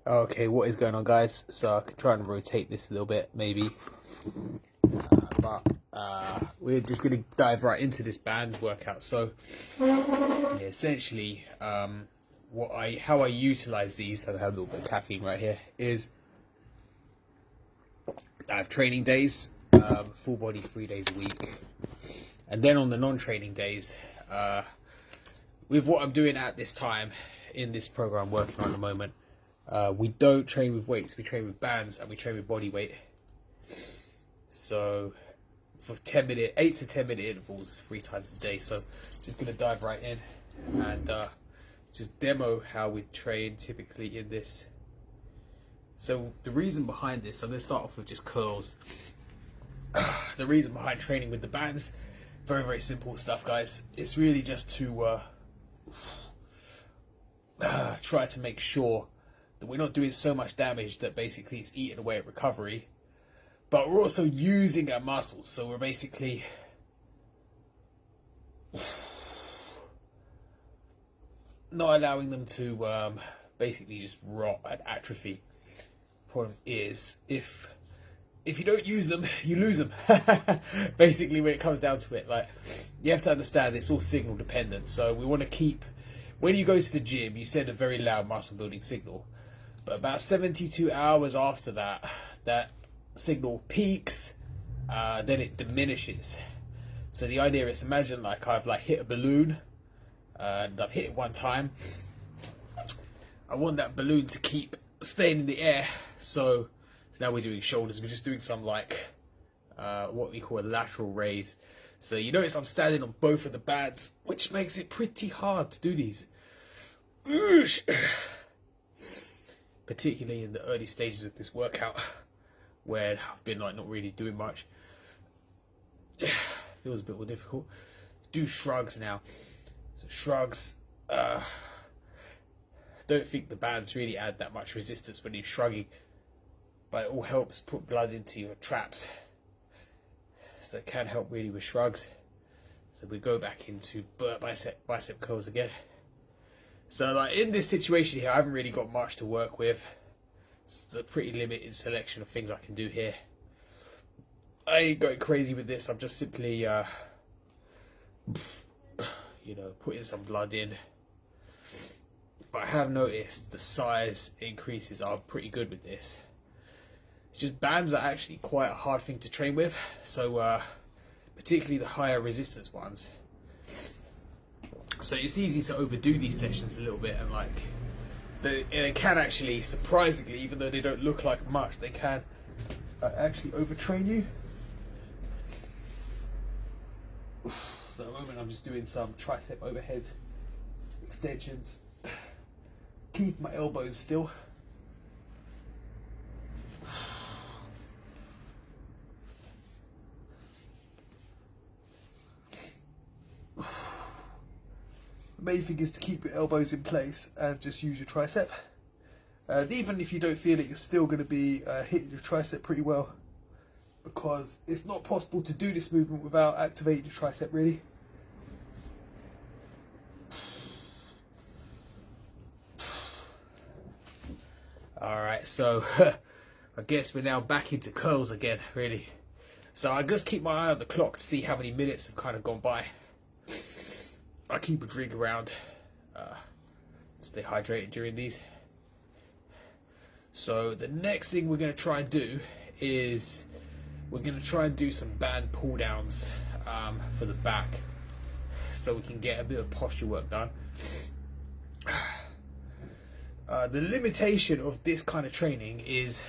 Okay, what is going on, guys? So I could try and rotate this a little bit, maybe, but we're just gonna dive right into this band workout. So, yeah, essentially, how I utilize these, so I have a little bit of caffeine right here, is I have training days, full body 3 days a week, and then on the non-training days, with what I'm doing at this time in this program I'm working on at the moment. We don't train with weights, we train with bands and we train with body weight. So for 8 to 10 minute intervals 3 times a day. So just going to dive right in and just demo how we train typically in this. So the reason behind this, I'm going to start off with just curls. The reason behind training with the bands, very, very simple stuff, guys. It's really just to try to make sure that we're not doing so much damage that basically it's eating away at recovery, but we're also using our muscles, so we're basically not allowing them to basically just rot and atrophy. Problem is, if you don't use them, you lose them. Basically, when it comes down to it, like, you have to understand it's all signal dependent. So we want to keep, when you go to the gym, you send a very loud muscle building signal. But about 72 hours after that, that signal peaks, then it diminishes. So the idea is, imagine like I've hit a balloon, and I've hit it one time. I want that balloon to keep staying in the air. So now we're doing shoulders. We're just doing some what we call a lateral raise. So you notice I'm standing on both of the bands, which makes it pretty hard to do these. Particularly in the early stages of this workout, where I've been not really doing much. Feels a bit more difficult. Do shrugs now. So shrugs, don't think the bands really add that much resistance when you're shrugging, but it all helps put blood into your traps. So it can help really with shrugs. So we go back into bicep curls again. So in this situation here, I haven't really got much to work with. It's a pretty limited selection of things I can do here. I ain't going crazy with this. I'm just simply, putting some blood in. But I have noticed the size increases are pretty good with this. It's just bands are actually quite a hard thing to train with. So particularly the higher resistance ones. So it's easy to overdo these sessions a little bit, and they can actually, surprisingly, even though they don't look like much, they can actually overtrain you. So at the moment I'm just doing some tricep overhead extensions. Keep my elbows still. The main thing is to keep your elbows in place and just use your tricep. And even if you don't feel it, you're still going to be hitting your tricep pretty well, because it's not possible to do this movement without activating your tricep really. Alright, so I guess we're now back into curls again, really. So I just keep my eye on the clock to see how many minutes have kind of gone by. I keep a drink around, stay hydrated during these. So the next thing we're going to try and do is we're going to try and do some band pull downs for the back, so we can get a bit of posture work done. The limitation of this kind of training is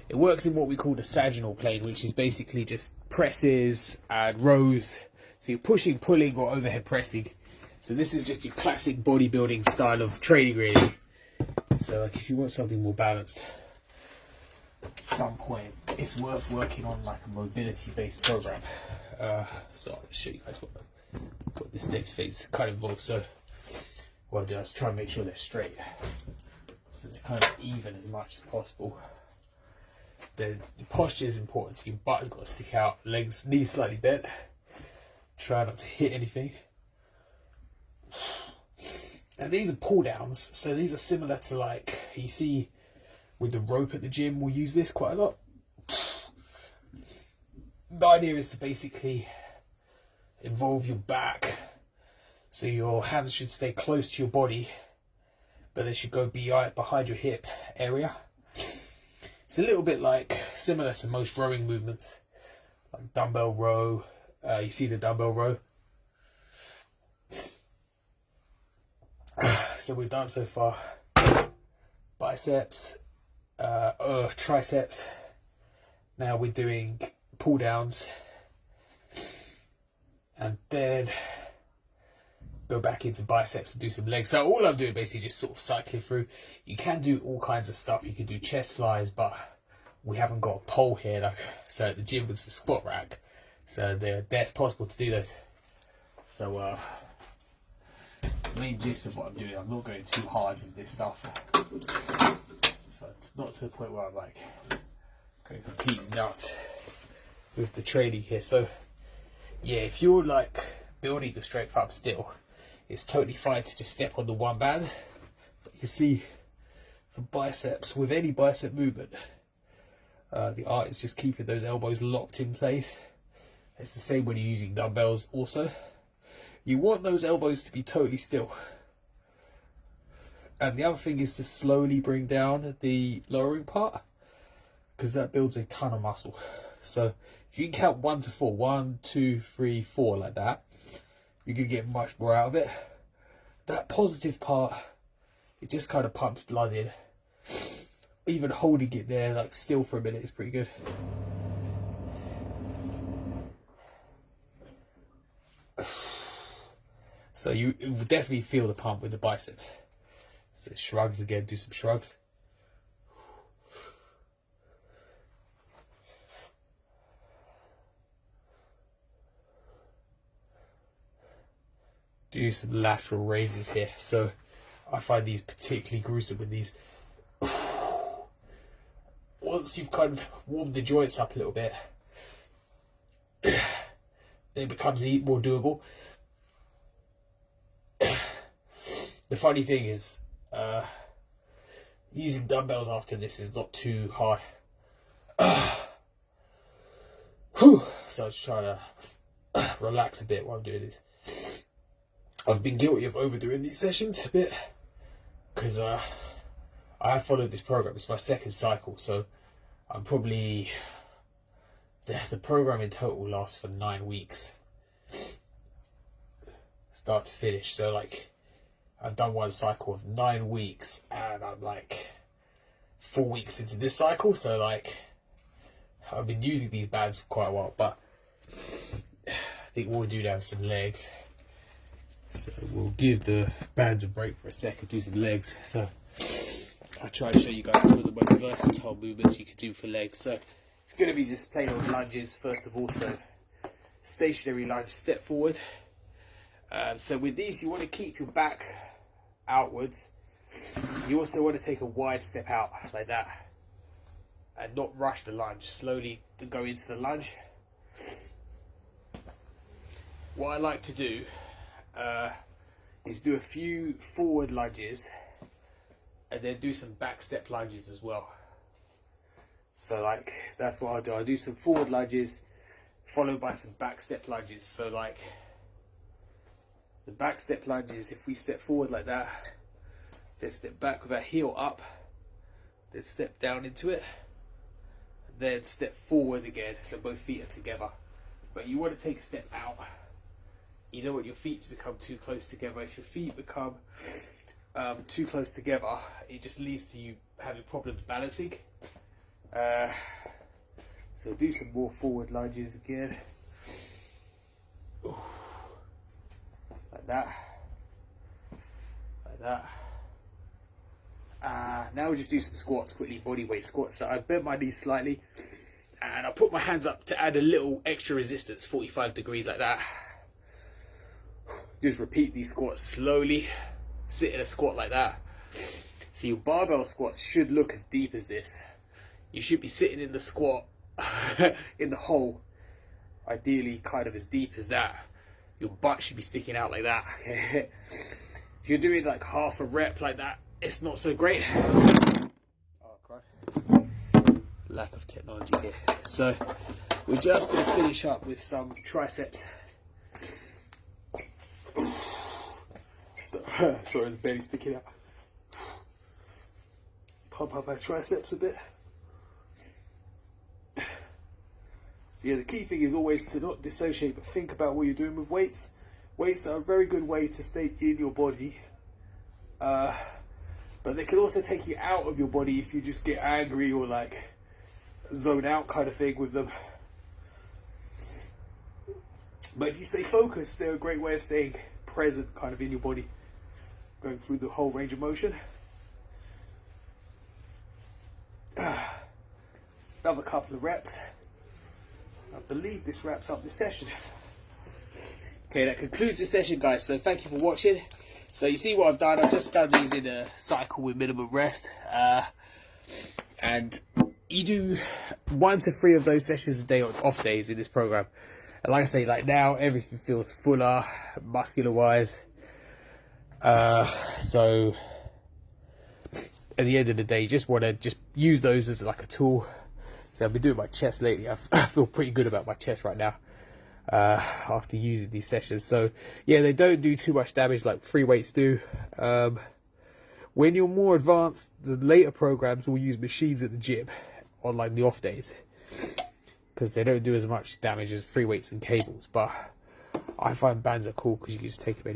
it works in what we call the sagittal plane, which is basically just presses and rows. So you're pushing, pulling, or overhead pressing. So this is just your classic bodybuilding style of training, really. So if you want something more balanced, at some point it's worth working on a mobility-based program. So I'll show you guys what this next phase kind of involves. So what I'll do is try and make sure they're straight, so they're kind of even as much as possible. Then the posture is important, so your butt has got to stick out, legs, knees slightly bent. Try not to hit anything. And these are pull downs, so these are similar to you see with the rope at the gym will use this quite a lot. The idea is to basically involve your back, so your hands should stay close to your body, but they should go behind your hip area. It's a little bit like similar to most rowing movements, like dumbbell row. You see the dumbbell row. So we've done so far biceps, triceps. Now we're doing pull downs, and then go back into biceps and do some legs. So all I'm doing basically just sort of cycling through. You can do all kinds of stuff. You can do chest flies, but we haven't got a pole here. Like, so at the gym with the squat rack, so that's possible to do those. So the main gist of what I'm doing, I'm not going too hard with this stuff. So it's not to the point where I'm like going completely nuts with the training here. So yeah, if you're like building your strength up still, it's totally fine to just step on the one band. But you can see for biceps, with any bicep movement, the art is just keeping those elbows locked in place. It's the same when you're using dumbbells also. You want those elbows to be totally still. And the other thing is to slowly bring down the lowering part, because that builds a ton of muscle. So if you can count 1 to 4, 1, 2, 3, 4 like that, you can get much more out of it. That positive part, it just kind of pumps blood in. Even holding it there like still for a minute is pretty good. So you will definitely feel the pump with the biceps. So shrugs again, do some shrugs. Do some lateral raises here. So I find these particularly gruesome with these. Once you've kind of warmed the joints up a little bit, it becomes more doable. The funny thing is, using dumbbells after this is not too hard. So I was trying to relax a bit while I'm doing this. I've been guilty of overdoing these sessions a bit, because I have followed this program. It's my second cycle, so I'm probably... The program in total lasts for 9 weeks. Start to finish. So like, I've done one cycle of 9 weeks, and I'm like 4 weeks into this cycle. So like, I've been using these bands for quite a while, but I think what we'll do now is some legs. So we'll give the bands a break for a second, do some legs. So I'll try to show you guys some of the most versatile movements you can do for legs. So it's going to be just plain old lunges first of all. So stationary lunge, step forward. So with these, you want to keep your back outwards. You also want to take a wide step out like that, and not rush the lunge. Slowly to go into the lunge. What I like to do is do a few forward lunges, and then do some back step lunges as well. So like, that's what I do. I do some forward lunges followed by some back step lunges. So like, the back step lunges, if we step forward like that, then step back with our heel up, then step down into it, then step forward again, so both feet are together. But you want to take a step out. You don't want your feet to become too close together. If your feet become too close together, it just leads to you having problems balancing. So do some more forward lunges again. Ooh. Like that. Like that. Now we'll just do some squats quickly, body weight squats. So I bend my knees slightly, and I put my hands up to add a little extra resistance, 45 degrees like that. Just repeat these squats slowly. Sit in a squat like that. So your barbell squats should look as deep as this. You should be sitting in the squat in the hole, ideally kind of as deep as that. Your butt should be sticking out like that. If you're doing like half a rep like that, it's not so great. Oh, crud. Lack of technology here. So we're just going to finish up with some triceps. So, sorry, the belly's sticking out. Pump up our triceps a bit. So yeah, the key thing is always to not dissociate, but think about what you're doing with weights. Weights are a very good way to stay in your body. But they can also take you out of your body if you just get angry or like zone out kind of thing with them. But if you stay focused, they're a great way of staying present kind of in your body, going through the whole range of motion. Another couple of reps. I believe this wraps up the session. Okay, that concludes the session, guys. So thank you for watching. So you see what I've done. I've just done these in a cycle with minimum rest. And you do 1 to 3 of those sessions a day on off days in this program. And like I say, like now everything feels fuller, muscular wise. So at the end of the day, you just want to just use those as like a tool. So I've been doing my chest lately. I feel pretty good about my chest right now after using these sessions. So yeah, they don't do too much damage like free weights do. When you're more advanced, the later programs will use machines at the gym on like the off days, because they don't do as much damage as free weights and cables. But I find bands are cool because you can just take them anywhere.